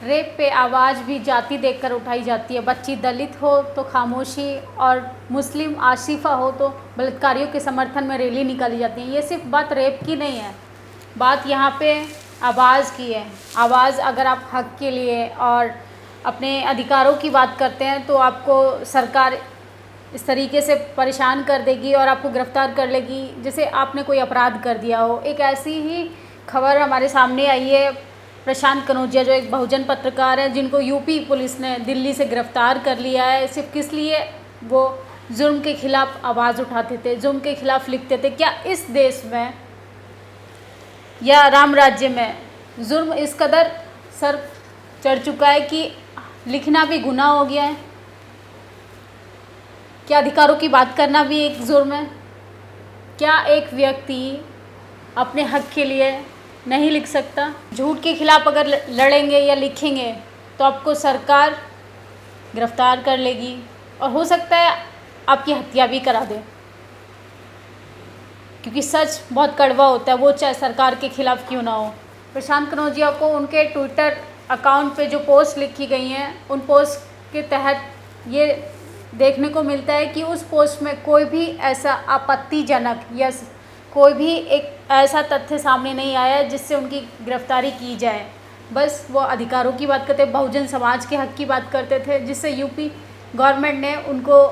Rape पे आवाज़ भी जाति देखकर उठाई जाती है। बच्ची दलित हो तो खामोशी, और मुस्लिम आशिफा हो तो बलात्कारियों के समर्थन में रैली निकाली जाती है। ये सिर्फ बात रेप की नहीं है, बात यहाँ पे आवाज़ की है। आवाज़, अगर आप हक के लिए और अपने अधिकारों की बात करते हैं तो आपको सरकार इस तरीके से परेशान कर देगी और आपको गिरफ्तार कर लेगी जैसे आपने कोई अपराध कर दिया हो। एक ऐसी ही खबर हमारे सामने आई है, प्रशांत कनौजिया जो एक बहुजन पत्रकार है, जिनको यूपी पुलिस ने दिल्ली से गिरफ्तार कर लिया है। सिर्फ किस लिए? वो जुर्म के खिलाफ आवाज़ उठाते थे, जुर्म के खिलाफ लिखते थे। क्या इस देश में या राम राज्य में जुर्म इस कदर सर चढ़ चुका है कि लिखना भी गुनाह हो गया है? क्या अधिकारों की बात करना भी एक जुर्म है? क्या एक व्यक्ति अपने हक के लिए नहीं लिख सकता? झूठ के खिलाफ अगर लड़ेंगे या लिखेंगे तो आपको सरकार गिरफ्तार कर लेगी और हो सकता है आपकी हत्या भी करा दे, क्योंकि सच बहुत कड़वा होता है, वो चाहे सरकार के खिलाफ क्यों ना हो। प्रशांत कनौजिया को उनके ट्विटर अकाउंट पे जो पोस्ट लिखी गई हैं, उन पोस्ट के तहत ये देखने को मिलता है कि उस पोस्ट में कोई भी ऐसा आपत्तिजनक या कोई भी एक ऐसा तथ्य सामने नहीं आया जिससे उनकी गिरफ्तारी की जाए। बस वो अधिकारों की बात करते, बहुजन समाज के हक की बात करते थे, जिससे यूपी गवर्नमेंट ने उनको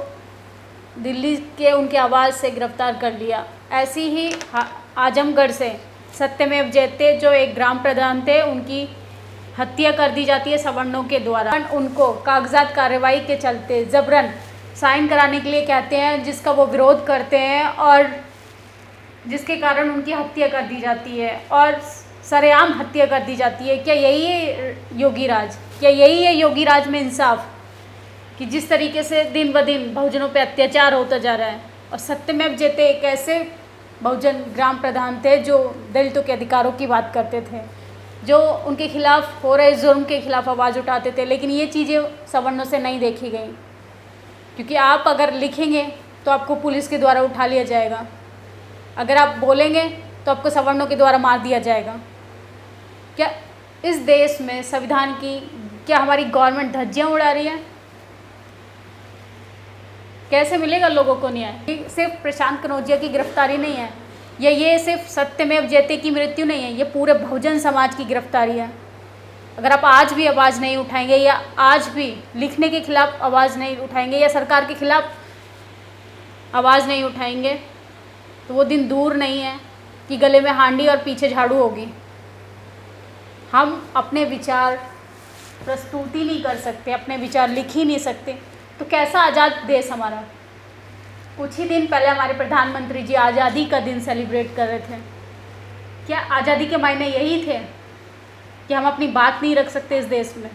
दिल्ली के उनके आवाज़ से गिरफ्तार कर लिया। ऐसी ही आजमगढ़ से सत्यमेव जयते जो एक ग्राम प्रधान थे, उनकी हत्या कर दी जाती है सवर्णों के द्वारा। उनको कागजात कार्रवाई के चलते जबरन साइन कराने के लिए कहते हैं, जिसका वो विरोध करते हैं और जिसके कारण उनकी हत्या कर दी जाती है और सरेआम हत्या कर दी जाती है। क्या यही है योगी राज? क्या यही है योगी राज में इंसाफ? कि जिस तरीके से दिन ब दिन बहुजनों पे अत्याचार होता जा रहा है। और सत्यमेव जयते एक ऐसे बहुजन ग्राम प्रधान थे जो दलितों के अधिकारों की बात करते थे, जो उनके खिलाफ हो रहे जुर्म के खिलाफ आवाज़ उठाते थे। लेकिन ये चीज़ें सवर्णों से नहीं देखी गई, क्योंकि आप अगर लिखेंगे तो आपको पुलिस के द्वारा उठा लिया जाएगा, अगर आप बोलेंगे तो आपको सवर्णों के द्वारा मार दिया जाएगा। क्या इस देश में संविधान की, क्या हमारी गवर्नमेंट धज्जियाँ उड़ा रही है? कैसे मिलेगा लोगों को न्याय? सिर्फ प्रशांत कनौजिया की गिरफ्तारी नहीं है, या ये सिर्फ सत्यमेव जयते की मृत्यु नहीं है, ये पूरे बहुजन समाज की गिरफ्तारी है। अगर आप आज भी आवाज़ नहीं उठाएंगे या आज भी लिखने के खिलाफ आवाज़ नहीं उठाएंगे या सरकार के खिलाफ आवाज़ नहीं उठाएंगे तो वो दिन दूर नहीं है कि गले में हांडी और पीछे झाड़ू होगी। हम अपने विचार प्रस्तुति नहीं कर सकते, अपने विचार लिख ही नहीं सकते, तो कैसा आज़ाद देश हमारा? कुछ ही दिन पहले हमारे प्रधानमंत्री जी आज़ादी का दिन सेलिब्रेट कर रहे थे। क्या आज़ादी के मायने यही थे कि हम अपनी बात नहीं रख सकते इस देश में?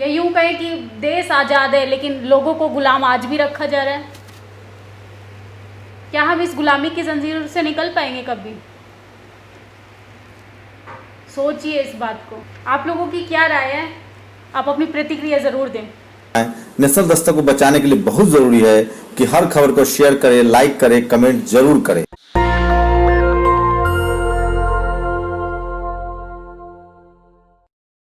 या यूँ कहें कि देश आज़ाद है लेकिन लोगों को गुलाम आज भी रखा जा रहा है? क्या हम इस गुलामी की जंजीर से निकल पाएंगे कभी? सोचिए इस बात को। आप लोगों की क्या राय है? आप अपनी प्रतिक्रिया ज़रूर दें। नेशनल दस्तक को बचाने के लिए बहुत जरूरी है कि हर खबर को शेयर करें, लाइक करें, कमेंट जरूर करें।